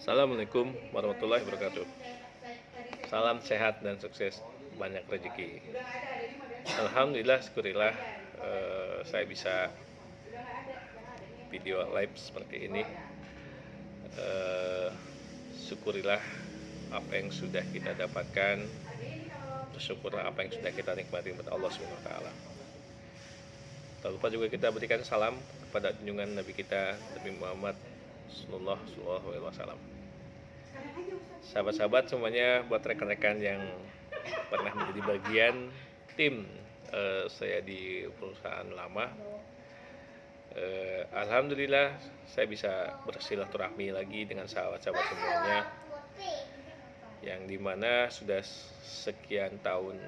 Assalamualaikum warahmatullahi wabarakatuh. Salam sehat dan sukses, banyak rezeki. Alhamdulillah, syukurillah, saya bisa video live seperti ini. Syukurilah apa yang sudah kita dapatkan, bersyukurlah apa yang sudah kita nikmati kepada Allah Subhanahu wa taala. Tak lupa juga kita berikan salam kepada junjungan Nabi kita, Nabi Muhammad sallallahu alaihi wasallam. Sahabat-sahabat semuanya, buat rekan-rekan yang pernah menjadi bagian tim saya di perusahaan lama, alhamdulillah saya bisa bersilaturahmi lagi dengan sahabat-sahabat semuanya, yang dimana sudah sekian tahun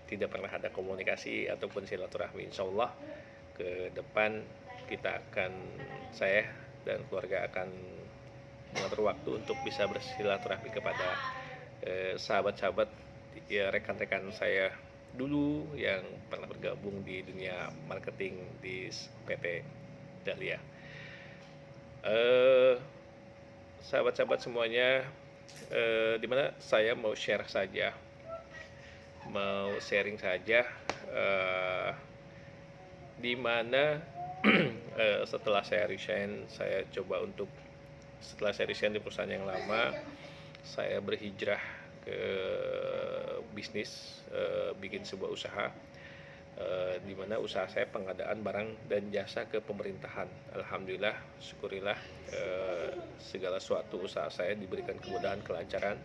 tidak pernah ada komunikasi ataupun silaturahmi. Insya Allah ke depan saya dan keluarga akan mengatur waktu untuk bisa bersilaturahmi kepada sahabat-sahabat, ya, rekan-rekan saya dulu yang pernah bergabung di dunia marketing di PT Dahlia. Sahabat-sahabat semuanya, dimana saya mau sharing saja, dimana setelah saya resign, setelah saya resign di perusahaan yang lama, saya berhijrah ke bisnis, bikin sebuah usaha, di mana usaha saya pengadaan barang dan jasa ke pemerintahan. Alhamdulillah, syukurillah, segala suatu usaha saya diberikan kemudahan, kelancaran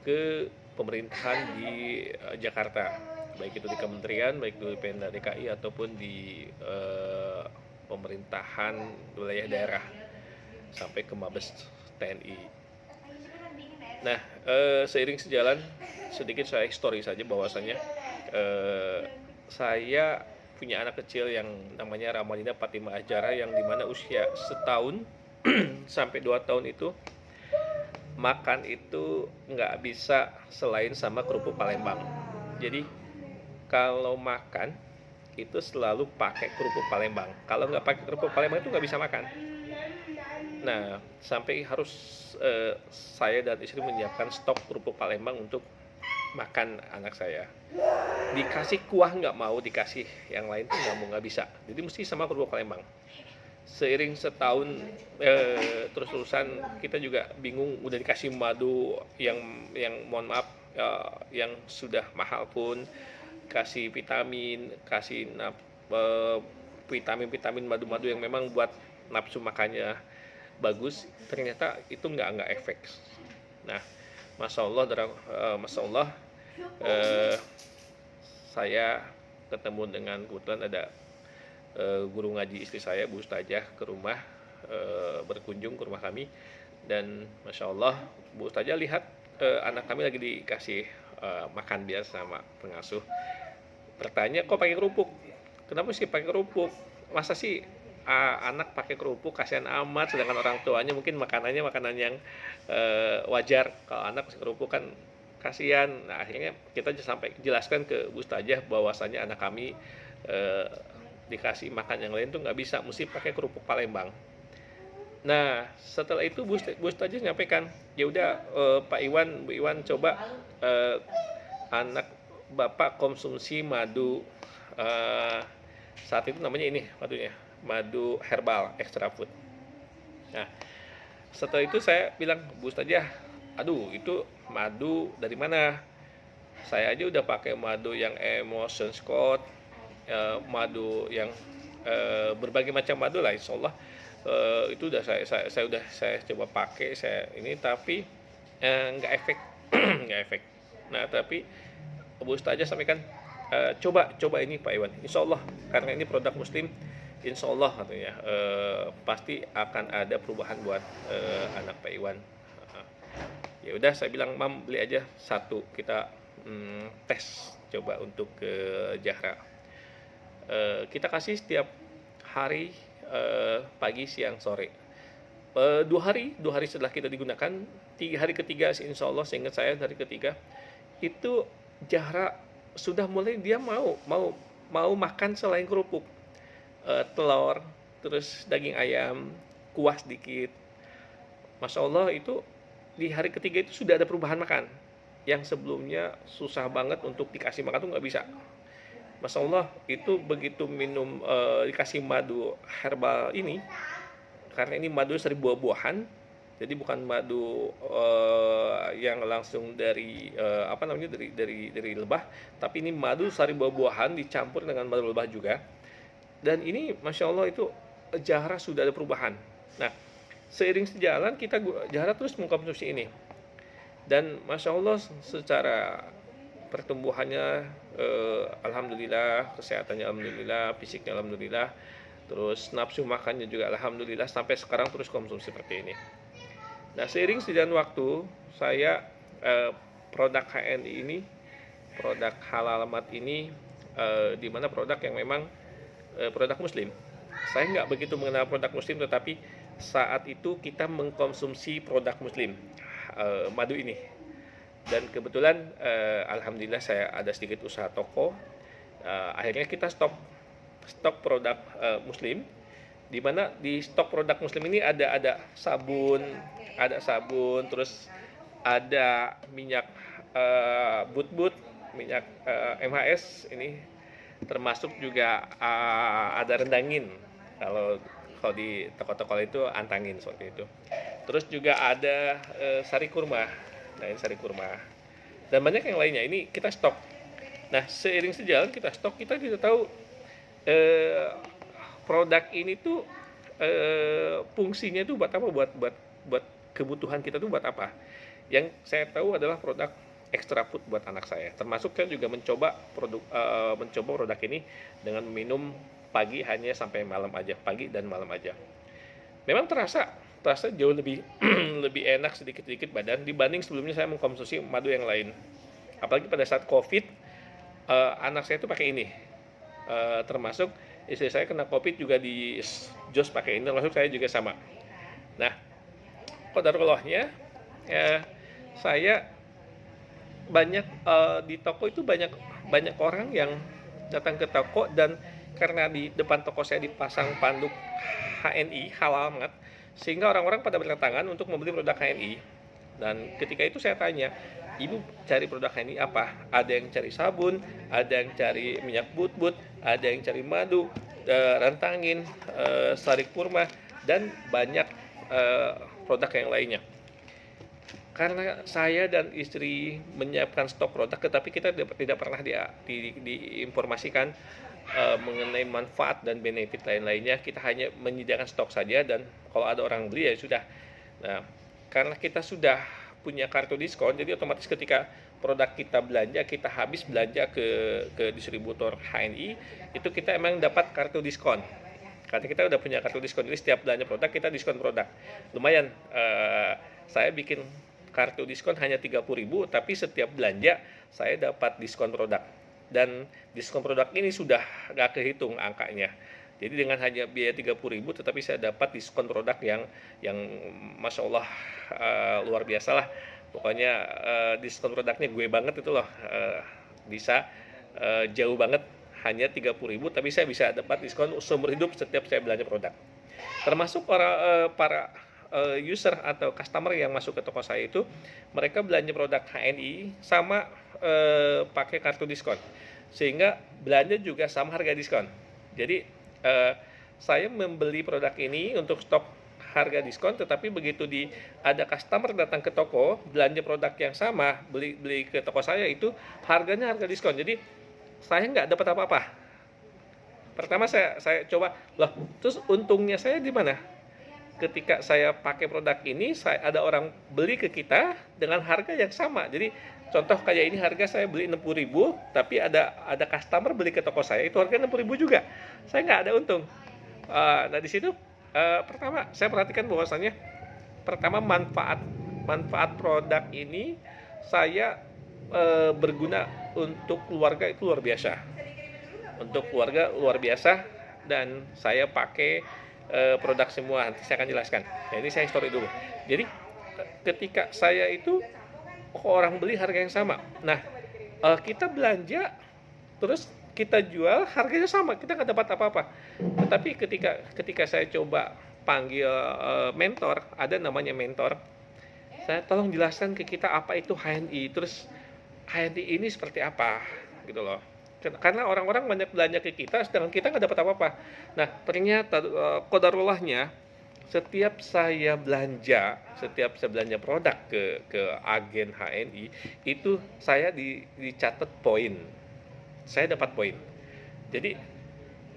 ke pemerintahan di Jakarta, baik itu di kementerian, baik itu di Pemda DKI ataupun di pemerintahan wilayah daerah sampai ke Mabes TNI. Nah, seiring sejalan, sedikit saya story saja bahwasanya saya punya anak kecil yang namanya Ramadina Fatimah Ajara, yang dimana usia setahun sampai 2 tahun itu makan itu nggak bisa selain sama kerupuk Palembang. Jadi kalau makan itu selalu pakai kerupuk Palembang. Kalau nggak pakai kerupuk Palembang itu nggak bisa makan. Nah, sampai harus saya dan istri menyiapkan stok kerupuk Palembang untuk makan anak saya. Dikasih kuah nggak mau, dikasih yang lain tuh nggak bisa. Jadi mesti sama kerupuk Palembang. Seiring setahun terus-terusan, kita juga bingung, udah dikasih madu yang mohon maaf, yang sudah mahal pun, kasih vitamin, vitamin madu-madu yang memang buat nafsu makannya bagus, ternyata itu nggak efek. Nah, masya Allah, saya ketemu dengan, kebetulan ada guru ngaji istri saya, Bu Ustazah, ke rumah, berkunjung ke rumah kami, dan masya Allah Bu Ustazah lihat anak kami lagi dikasih makan biasa sama pengasuh. Bertanya, kok pakai kerupuk? Kenapa sih pakai kerupuk? Masa sih anak pakai kerupuk, kasihan amat, sedangkan orang tuanya mungkin makanannya makanan yang wajar. Kalau anak pakai kerupuk kan kasihan. Nah, akhirnya kita sampai jelaskan ke Bu Ustazah bahwasanya anak kami dikasih makan yang lain tuh nggak bisa, mesti pakai kerupuk Palembang. Nah, setelah itu Bu Ustazah nyampaikan, ya udah Pak Iwan, Bu Iwan, coba anak Bapak konsumsi madu, saat itu namanya ini madunya, madu herbal extra food. Nah, setelah itu saya bilang, Bu Ustazah, aduh itu madu dari mana? Saya aja udah pakai madu yang Emotion Scott, madu yang berbagai macam madu lah, insya Allah itu udah saya coba pakai, tapi nggak efek. Nggak efek. Nah, tapi Bu Ustazah sampaikan, coba ini Pak Iwan, insya Allah karena ini produk muslim, insya Allah katanya pasti akan ada perubahan buat anak Pak Iwan. Ya udah, saya bilang, Mam, beli aja satu, kita tes coba untuk ke Jahra. Kita kasih setiap hari, pagi, siang, sore. 2 hari setelah kita digunakan, hari ketiga insya Allah, seingat saya hari ketiga itu Jahra sudah mulai dia mau makan selain kerupuk, telur, terus daging ayam, kuah sedikit. Masya Allah itu di hari ketiga itu sudah ada perubahan makan. Yang sebelumnya susah banget untuk dikasih makan tuh nggak bisa. Masya Allah itu begitu minum dikasih madu herbal ini, karena ini madu dari buah-buahan, jadi bukan madu yang langsung dari dari lebah, tapi ini madu sari buah-buahan dicampur dengan madu lebah juga. Dan ini Masya Allah itu Jahra sudah ada perubahan. Nah, seiring sejalan kita Jahra terus mengkonsumsi ini, dan Masya Allah secara pertumbuhannya alhamdulillah, kesehatannya alhamdulillah, fisiknya alhamdulillah, terus nafsu makannya juga alhamdulillah, sampai sekarang terus konsumsi seperti ini. Nah, seiring sejalan waktu saya produk HNI ini, produk halal mat ini, di mana produk yang memang produk muslim. Saya nggak begitu mengenal produk muslim, tetapi saat itu kita mengkonsumsi produk muslim, madu ini. Dan kebetulan alhamdulillah saya ada sedikit usaha toko. Akhirnya kita stok produk muslim, di mana di stok produk muslim ini ada sabun, terus ada minyak but-but, minyak MHS ini, termasuk juga ada rendangin, kalau di toko-toko itu antangin seperti itu. Terus juga ada sari kurma, nah ini sari kurma, dan banyak yang lainnya. Ini kita stok. Nah, seiring sejalan kita stok, kita tidak tahu produk ini tuh fungsinya tuh buat apa, buat kebutuhan kita tuh buat apa. Yang saya tahu adalah produk extra food buat anak saya. Termasuk saya juga mencoba produk ini dengan minum pagi hanya sampai malam aja, pagi dan malam aja. Memang terasa jauh lebih lebih enak sedikit-sedikit badan dibanding sebelumnya saya mengkonsumsi madu yang lain. Apalagi pada saat Covid, anak saya itu pakai ini. Termasuk istri saya kena Covid juga di jos pakai ini, termasuk saya juga sama. Nah, qadarullah-nya saya banyak di toko itu banyak orang yang datang ke toko, dan karena di depan toko saya dipasang panduk HNI halal mat, sehingga orang-orang pada berdatangan untuk membeli produk HNI. Dan ketika itu saya tanya, ibu cari produk HNI apa? Ada yang cari sabun, ada yang cari minyak but-but, ada yang cari madu, rantangin, sari kurma, dan banyak produk yang lainnya. Karena saya dan istri menyiapkan stok produk, tetapi kita tidak pernah diinformasikan mengenai manfaat dan benefit lain-lainnya. Kita hanya menyediakan stok saja, dan kalau ada orang beli ya sudah. Nah, karena kita sudah punya kartu diskon, jadi otomatis ketika produk kita belanja, kita habis belanja ke distributor HNI, itu kita emang dapat kartu diskon. Karena kita udah punya kartu diskon, jadi setiap belanja produk kita diskon produk. Lumayan, saya bikin kartu diskon hanya 30.000, tapi setiap belanja saya dapat diskon produk. Dan diskon produk ini sudah nggak kehitung angkanya. Jadi dengan hanya biaya 30.000, tetapi saya dapat diskon produk yang Masya Allah luar biasa lah. Pokoknya diskon produknya gue banget itu loh, bisa jauh banget, hanya 30.000, tapi saya bisa dapat diskon seumur hidup setiap saya belanja produk. Termasuk para user atau customer yang masuk ke toko saya itu, mereka belanja produk HNI sama pakai kartu diskon, sehingga belanja juga sama harga diskon. Jadi saya membeli produk ini untuk stok harga diskon, tetapi begitu ada customer datang ke toko belanja produk yang sama, beli ke toko saya, itu harganya harga diskon. Jadi saya nggak dapat apa-apa. Pertama saya coba, loh, terus untungnya saya di mana? Ketika saya pakai produk ini, ada orang beli ke kita dengan harga yang sama. Jadi contoh kayak ini, harga saya beli 60.000, tapi ada customer beli ke toko saya, itu harga 60.000 juga. Saya nggak ada untung. Nah, di situ pertama saya perhatikan bahwasannya, pertama manfaat produk ini saya berguna untuk keluarga itu luar biasa. Untuk keluarga luar biasa, dan saya pakai produk semua, nanti saya akan jelaskan. Nah, ini saya story dulu. Jadi ketika saya itu orang beli harga yang sama. Nah, kita belanja terus kita jual harganya sama, kita nggak dapat apa-apa. Tetapi ketika saya coba panggil mentor, ada namanya mentor. Saya tolong jelaskan ke kita apa itu HNI, terus HNI ini seperti apa gitu loh. Karena orang-orang banyak belanja ke kita sedangkan kita nggak dapat apa-apa. Nah ternyata qadarullahnya setiap saya belanja produk ke agen HNI itu saya dicatat poin, saya dapat poin. Jadi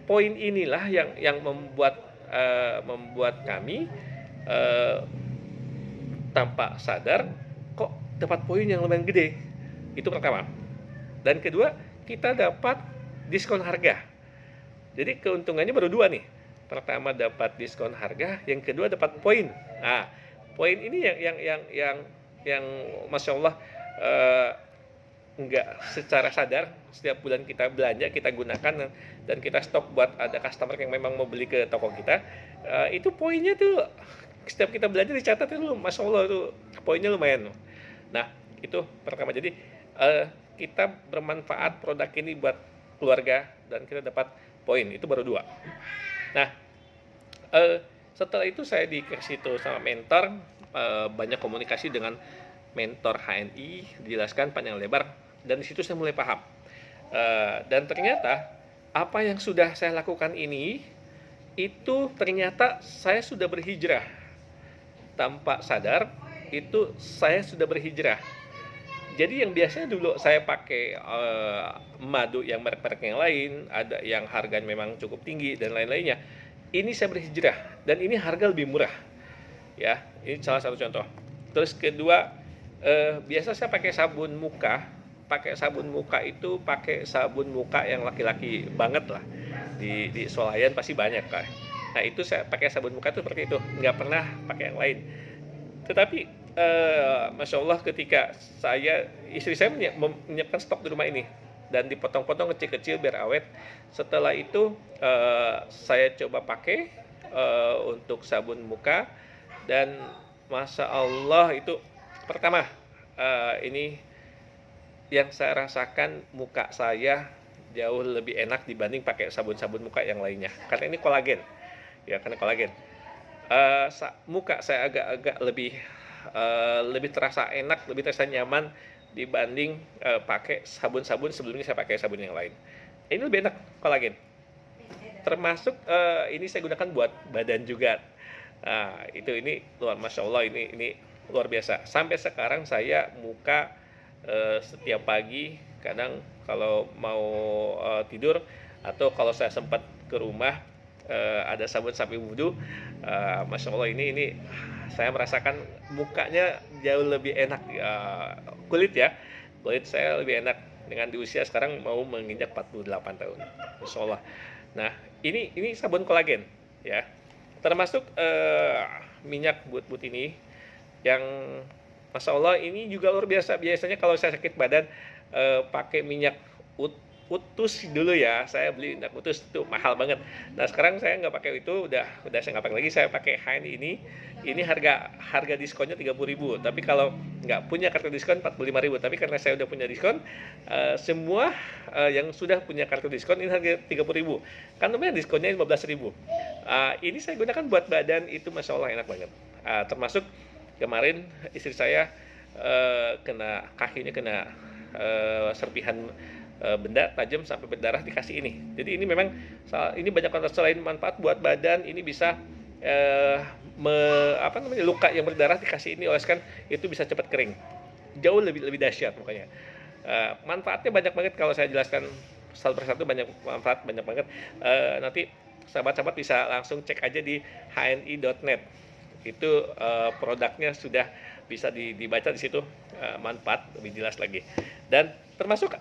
poin inilah yang membuat kami tanpa sadar kok dapat poin yang lumayan gede. Itu pertama. Dan kedua, kita dapat diskon harga. Jadi keuntungannya baru dua nih. Pertama dapat diskon harga, yang kedua dapat poin. Nah, poin ini yang masya Allah nggak secara sadar setiap bulan kita belanja kita gunakan dan kita stok buat ada customer yang memang mau beli ke toko kita. Itu poinnya tuh setiap kita belanja dicatat itu masya Allah tuh poinnya lumayan. Nah itu pertama, jadi kita bermanfaat produk ini buat keluarga dan kita dapat poin, itu baru dua. Nah setelah itu saya dikasih tuh sama mentor, banyak komunikasi dengan mentor HNI, dijelaskan panjang lebar, dan di situ saya mulai paham. Dan ternyata apa yang sudah saya lakukan ini itu ternyata saya sudah berhijrah. Tanpa sadar itu saya sudah berhijrah. Jadi yang biasanya dulu saya pakai madu yang merek-merek yang lain, ada yang harganya memang cukup tinggi dan lain-lainnya. Ini saya berhijrah dan ini harga lebih murah. Ya, ini salah satu contoh. Terus kedua, biasa saya pakai sabun muka. Pakai sabun muka itu pakai sabun muka yang laki-laki banget lah. Di swalayan pasti banyak kan. Nah itu saya pakai sabun muka itu seperti itu, nggak pernah pakai yang lain. Tetapi masya Allah ketika istri saya menyiapkan stok di rumah ini dan dipotong-potong kecil-kecil biar awet. Setelah itu saya coba pakai untuk sabun muka dan masya Allah itu pertama ini yang saya rasakan, muka saya jauh lebih enak dibanding pakai sabun-sabun muka yang lainnya karena ini kolagen. Ya karena kolagen, muka saya agak-agak lebih terasa enak, lebih terasa nyaman dibanding pakai sabun-sabun sebelumnya saya pakai sabun yang lain. Ini lebih enak kolagen. Termasuk ini saya gunakan buat badan juga. Nah, ini luar masya Allah, ini luar biasa. Sampai sekarang saya muka setiap pagi, kadang kalau mau tidur atau kalau saya sempat ke rumah ada sabun sapi wudhu, masya Allah ini saya merasakan mukanya jauh lebih enak. Kulit saya lebih enak dengan di usia sekarang mau menginjak 48 tahun, masya Allah. Nah ini sabun kolagen ya, termasuk minyak but ini yang masya Allah ini juga luar biasa. Biasanya kalau saya sakit badan pakai minyak utus dulu ya, saya beli minyak utus itu mahal banget. Nah sekarang saya nggak pakai itu, udah saya nggak pakai lagi, saya pakai HNI ini harga diskonnya 30.000, tapi kalau nggak punya kartu diskon 45.000. Tapi karena saya udah punya diskon, semua yang sudah punya kartu diskon ini harga 30.000, kan lumayan diskonnya 15.000. Ini saya gunakan buat badan, itu masya Allah enak banget. Termasuk kemarin istri saya kakinya kena serpihan benda tajam sampai berdarah, dikasih ini. Jadi ini memang ini banyak selain manfaat buat badan, ini bisa luka yang berdarah dikasih ini oleskan, itu bisa cepat kering, jauh lebih dahsyat pokoknya. Manfaatnya banyak banget, kalau saya jelaskan satu persatu banyak manfaat, banyak banget. Nanti sahabat-sahabat bisa langsung cek aja di hni.net, itu produknya sudah bisa dibaca di situ, manfaat lebih jelas lagi. Dan termasuk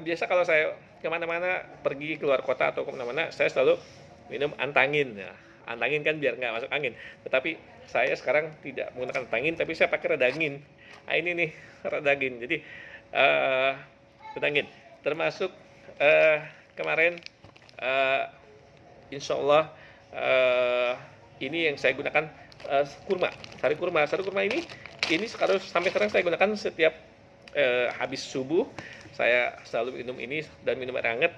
biasa kalau saya kemana-mana, pergi keluar kota atau kemana-mana, saya selalu minum antangin. Ya, antangin kan biar nggak masuk angin. Tetapi saya sekarang tidak menggunakan antangin, tapi saya pakai redangin. Nah ini nih redangin. Jadi redangin. Termasuk kemarin insya Allah ini yang saya gunakan sari kurma ini sekarang sampai sekarang saya gunakan setiap habis subuh. Saya selalu minum ini dan minum air hangat.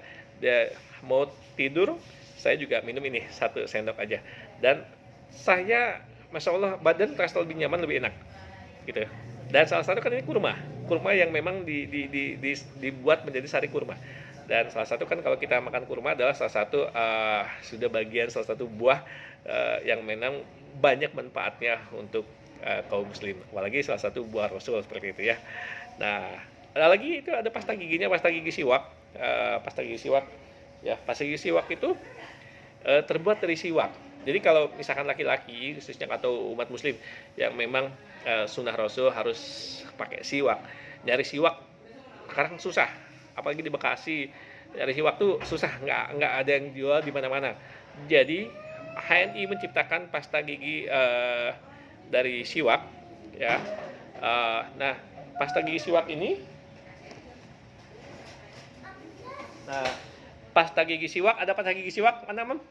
Mau tidur saya juga minum ini 1 sendok aja. Dan saya Masya Allah badan terasa lebih nyaman, lebih enak gitu. Dan salah satu kan ini kurma yang memang dibuat menjadi sari kurma. Dan salah satu kan kalau kita makan kurma adalah salah satu sudah bagian salah satu buah yang memang banyak manfaatnya untuk kaum muslim, apalagi salah satu buah Rasul seperti itu ya. Nah, ada lagi itu ada pasta giginya, pasta gigi siwak. Pasta gigi siwak ya, pasta gigi siwak itu terbuat dari siwak. Jadi kalau misalkan laki-laki khususnya atau umat muslim yang memang sunnah Rasul harus pakai siwak, nyari siwak sekarang susah, apalagi di Bekasi nyari siwak tuh susah, nggak ada yang jual di mana-mana. Jadi HNI menciptakan pasta gigi dari siwak ya. Nah, pasta gigi siwak ini, nah pasta gigi siwak, ada pasta gigi siwak mana Mam?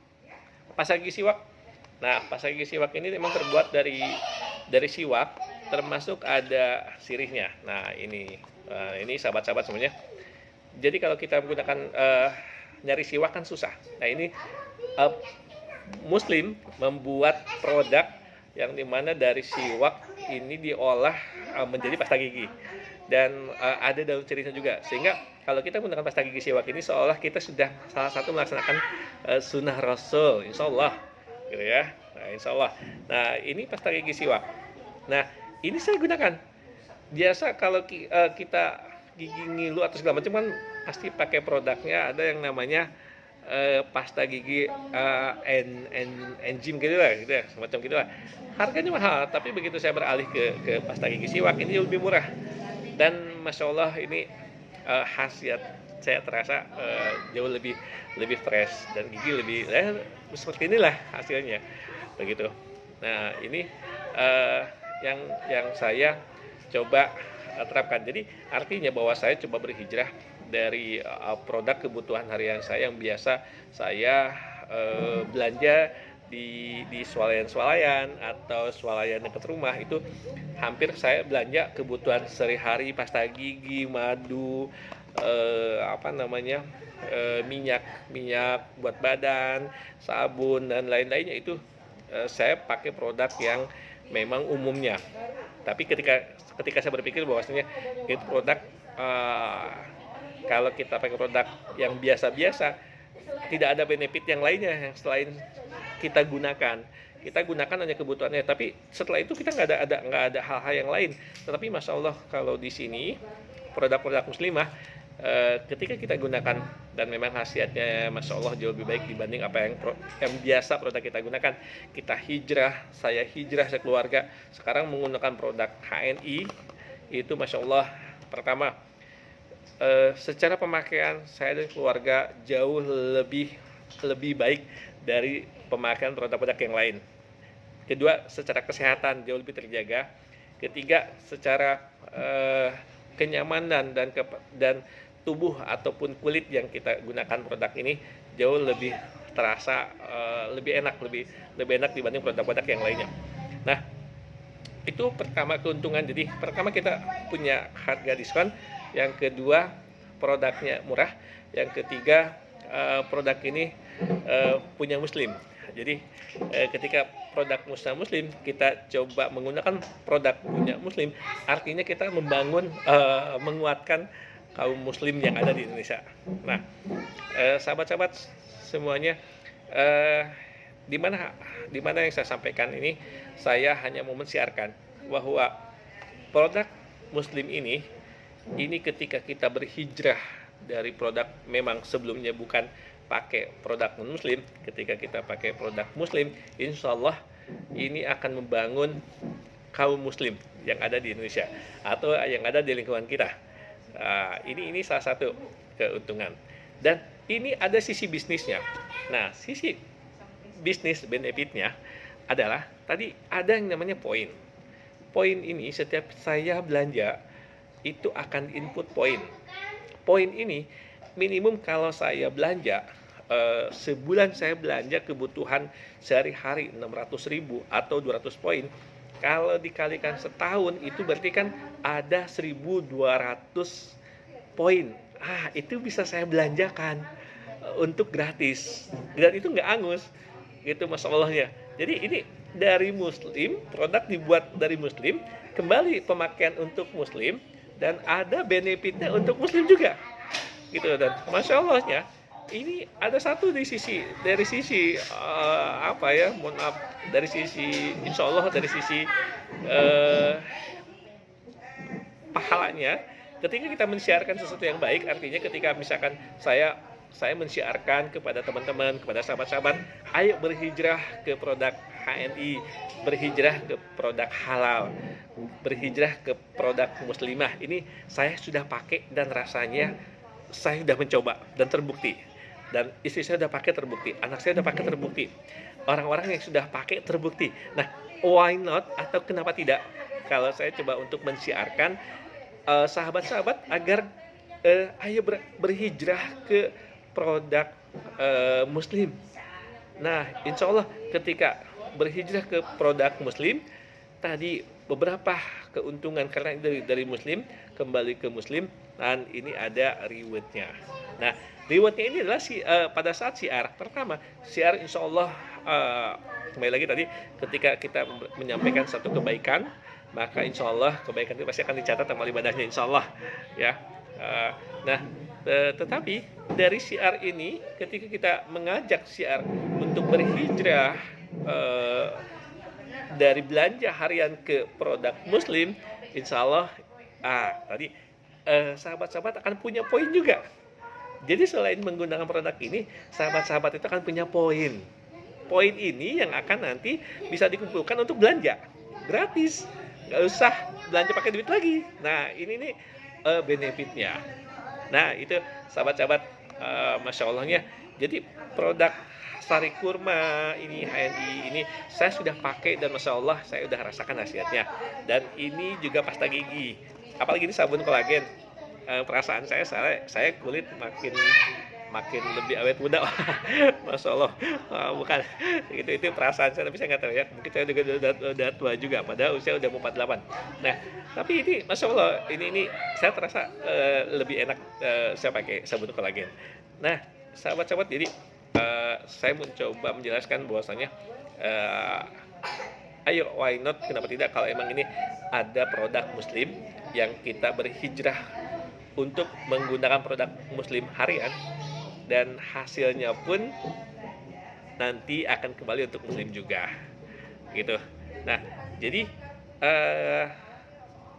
Pasta gigi siwak. Nah, pasta gigi siwak ini memang terbuat dari siwak, termasuk ada sirihnya. Nah, ini sahabat-sahabat semuanya. Jadi kalau kita menggunakan nyari siwak kan susah. Nah, ini Muslim membuat produk yang dimana dari siwak ini diolah menjadi pasta gigi. Dan ada daun sirihnya juga, sehingga kalau kita menggunakan pasta gigi siwak ini seolah kita sudah salah satu melaksanakan sunnah Rasul, insya Allah gitu ya. Nah, insya Allah. Nah, ini pasta gigi siwak. Nah, ini saya gunakan biasa kalau kita gigi ngilu atau segala macam kan pasti pakai produknya, ada yang namanya pasta gigi enzim gitu lah, semacam gitu lah. Harganya mahal, tapi begitu saya beralih ke pasta gigi siwak ini lebih murah. Dan Masya Allah ini khasiat saya terasa jauh lebih fresh dan gigi lebih seperti inilah hasilnya begitu. Nah, ini yang saya coba terapkan. Jadi artinya bahwa saya coba berhijrah dari produk kebutuhan harian saya yang biasa saya belanja di swalayan atau swalayan dekat rumah, itu hampir saya belanja kebutuhan sehari-hari, pasta gigi, madu, minyak buat badan, sabun dan lain-lainnya itu saya pakai produk yang memang umumnya. Tapi ketika saya berpikir bahwasanya itu produk kalau kita pakai produk yang biasa-biasa, tidak ada benefit yang lainnya yang selain kita gunakan hanya kebutuhannya, tapi setelah itu kita nggak ada hal-hal yang lain. Tetapi Masya Allah kalau di sini produk-produk muslimah ketika kita gunakan dan memang khasiatnya Masya Allah jauh lebih baik dibanding apa yang biasa produk kita gunakan. Saya hijrah sekeluarga sekarang menggunakan produk HNI itu Masya Allah. Pertama, secara pemakaian saya dan keluarga jauh lebih baik dari pemakaian produk-produk yang lain. Kedua, secara kesehatan jauh lebih terjaga. Ketiga, secara kenyamanan dan tubuh ataupun kulit yang kita gunakan produk ini jauh lebih terasa lebih enak dibanding produk-produk yang lainnya. Nah, itu pertama keuntungan. Jadi pertama kita punya harga diskon, yang kedua produknya murah, yang ketiga produk ini punya muslim. Jadi ketika produk muslim kita coba menggunakan produk punya muslim, artinya kita menguatkan kaum muslim yang ada di Indonesia. Nah, sahabat-sahabat semuanya, di mana yang saya sampaikan ini saya hanya mau mensiarkan bahwa produk muslim ini ketika kita berhijrah dari produk memang sebelumnya bukan pakai produk non-muslim, ketika kita pakai produk muslim, insya Allah ini akan membangun kaum muslim yang ada di Indonesia atau yang ada di lingkungan kita. Ini salah satu keuntungan, dan ini ada sisi bisnisnya. Nah, sisi bisnis benefitnya adalah tadi ada yang namanya poin. Poin ini setiap saya belanja itu akan input poin. Poin ini minimum kalau saya belanja sebulan saya belanja kebutuhan sehari-hari 600.000 atau 200 poin. Kalau dikalikan setahun itu berarti kan ada 1.200 poin. Itu bisa saya belanjakan untuk gratis. Dan itu nggak angus gitu, Masya Allahnya. Jadi ini dari muslim, produk dibuat dari muslim, kembali pemakaian untuk muslim, dan ada benefitnya untuk muslim juga gitu. Dan masya Allahnya ini ada satu dari sisi apa ya, mohon maaf, dari sisi insya Allah, dari sisi pahalanya ketika kita mensiarkan sesuatu yang baik. Artinya ketika misalkan saya mensiarkan kepada teman-teman, kepada sahabat-sahabat, ayo berhijrah ke produk HNI, berhijrah ke produk halal, berhijrah ke produk muslimah. Ini saya sudah pakai dan rasanya saya sudah mencoba dan terbukti. Dan istri saya sudah pakai terbukti, anak saya sudah pakai terbukti, orang-orang yang sudah pakai terbukti. Nah, why not, atau kenapa tidak kalau saya coba untuk mensiarkan sahabat-sahabat agar ayo berhijrah ke produk muslim. Nah, insya Allah ketika berhijrah ke produk muslim tadi, beberapa keuntungan karena dari muslim kembali ke muslim, dan ini ada rewardnya. Nah, rewardnya ini adalah pada saat siar pertama, siar insya Allah kembali lagi tadi, ketika kita menyampaikan satu kebaikan, maka insya Allah kebaikan itu pasti akan dicatat amal ibadahnya insya Allah ya. Nah, tetapi dari siar ini, ketika kita mengajak siar untuk berhijrah dari belanja harian ke produk muslim, insya Allah tadi sahabat-sahabat akan punya poin juga. Jadi selain menggunakan produk ini, sahabat-sahabat itu akan punya poin. Poin ini yang akan nanti bisa dikumpulkan untuk belanja gratis, nggak usah belanja pakai duit lagi. Nah, ini nih benefitnya. Nah, itu sahabat-sahabat, masya Allahnya. Jadi produk sari kurma ini, HNI ini, saya sudah pakai dan masya Allah saya sudah rasakan hasilnya. Dan ini juga pasta gigi, apalagi ini sabun kolagen. Perasaan saya kulit makin lebih awet muda. Masya Allah. Bukan itu perasaan saya, tapi saya nggak tahu ya, mungkin saya juga udah tua juga, padahal usia udah 48. Nah, tapi ini masya Allah, ini saya terasa lebih enak saya pakai sabun kolagen. Nah, sahabat-sahabat, jadi saya mencoba menjelaskan bahwasanya ayo, why not, kenapa tidak, kalau emang ini ada produk muslim yang kita berhijrah untuk menggunakan produk muslim harian, dan hasilnya pun nanti akan kembali untuk muslim juga gitu. Nah, jadi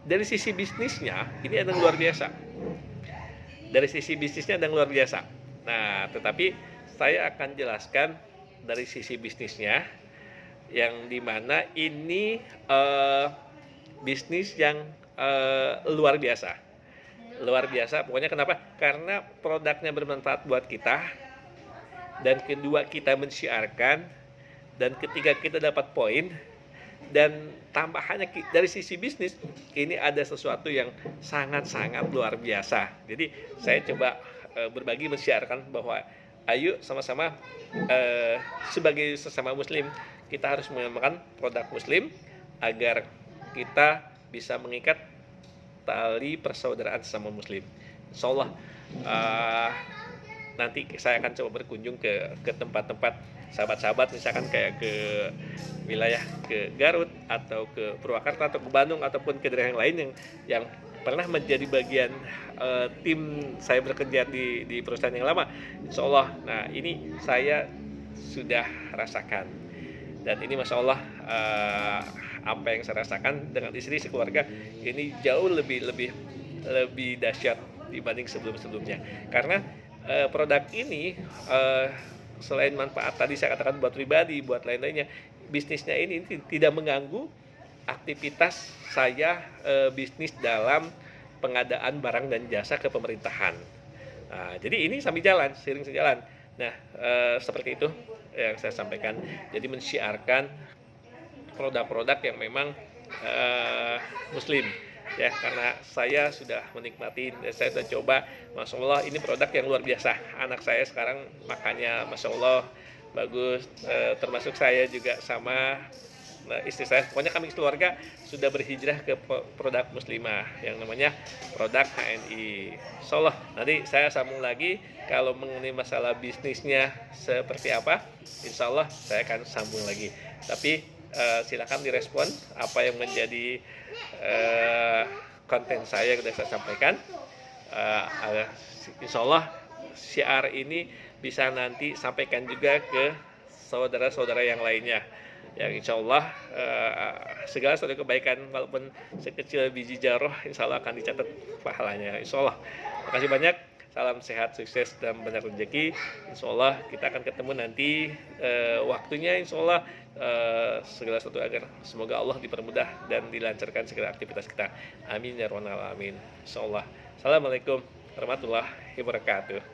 dari sisi bisnisnya ini ada yang luar biasa. Dari sisi bisnisnya ada yang luar biasa. Nah, tetapi saya akan jelaskan dari sisi bisnisnya, yang dimana ini bisnis yang luar biasa. Luar biasa, pokoknya kenapa? Karena produknya bermanfaat buat kita, dan kedua kita mensiarkan, dan ketiga kita dapat poin, dan tambahannya dari sisi bisnis ini ada sesuatu yang sangat-sangat luar biasa. Jadi saya coba berbagi, mensiarkan bahwa ayo sama-sama sebagai sesama muslim kita harus mengamalkan produk muslim agar kita bisa mengikat tali persaudaraan sesama muslim. Insya Allah nanti saya akan coba berkunjung ke tempat-tempat sahabat-sahabat, misalkan kayak ke wilayah ke Garut atau ke Purwakarta atau ke Bandung ataupun ke daerah yang lain yang pernah menjadi bagian tim saya bekerja di perusahaan yang lama. Insya Allah, nah ini saya sudah rasakan, dan ini masya Allah apa yang saya rasakan dengan istri sekeluarga ini jauh lebih dahsyat dibanding sebelumnya. Karena produk ini selain manfaat tadi saya katakan buat pribadi, buat lain-lainnya, bisnisnya ini tidak mengganggu aktivitas saya bisnis dalam pengadaan barang dan jasa ke pemerintahan. Nah, jadi ini sambil jalan, seiring sejalan. Nah, seperti itu yang saya sampaikan. Jadi mensiarkan produk-produk yang memang muslim ya, karena saya sudah menikmati, saya sudah coba, masya Allah ini produk yang luar biasa. Anak saya sekarang makannya masya Allah bagus, termasuk saya juga sama istri saya. Pokoknya kami keluarga sudah berhijrah ke produk muslimah yang namanya produk HNI. Insya Allah nanti saya sambung lagi kalau mengenai masalah bisnisnya seperti apa. Insya Allah saya akan sambung lagi. Tapi silakan direspon apa yang menjadi konten saya yang sudah saya sampaikan. Insya Allah syiar ini bisa nanti sampaikan juga ke saudara-saudara yang lainnya. Yang insya Allah segala sesuatu kebaikan walaupun sekecil biji jarah insya Allah akan dicatat pahalanya, insya Allah. Terima kasih banyak, salam sehat, sukses, dan banyak rezeki. Insya Allah kita akan ketemu nanti waktunya, insya Allah segala sesuatu agar semoga Allah dipermudah dan dilancarkan segala aktivitas kita. Amin ya rabbal alamin. Insya Allah. Assalamualaikum warahmatullahi wabarakatuh.